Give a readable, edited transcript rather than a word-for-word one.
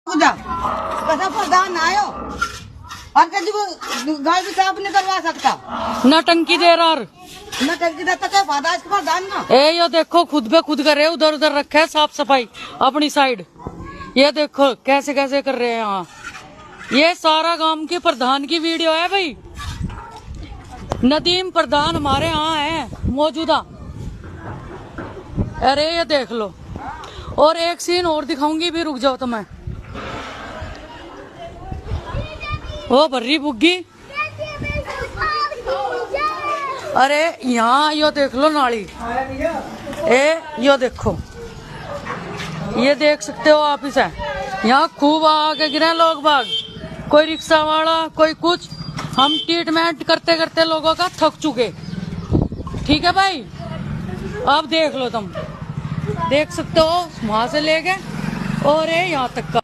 पूजा कैसा प्रधान आयो और किसी को घर भी साफ नहीं करवा सकता। न टंकी दे रहा न टंकी देता क्या फायदा इसके प्रधान ना। ए यो देखो खुद पे खुद कर रहे, उधर उधर रखे है साफ सफाई अपनी साइड। ये देखो कैसे कैसे कर रहे हैं यहाँ। ये सारा गांव के प्रधान की वीडियो है भाई। नदीम प्रधान हमारे यहाँ है मौजूदा। अरे ये देख लो। और एक सीन और दिखाऊंगी भी, रुक जाओ तो मैं। ओ भर्री बुग्गी, अरे यहाँ यो देख लो नाली। ए यो देखो, ये देख सकते हो आप इसे। यहाँ खूब आके गिरे लोग बाग, कोई रिक्शा वाला कोई कुछ। हम ट्रीटमेंट करते करते लोगों का थक चुके। ठीक है भाई, अब देख लो, तुम देख सकते हो वहां से लेके और यहाँ तक का।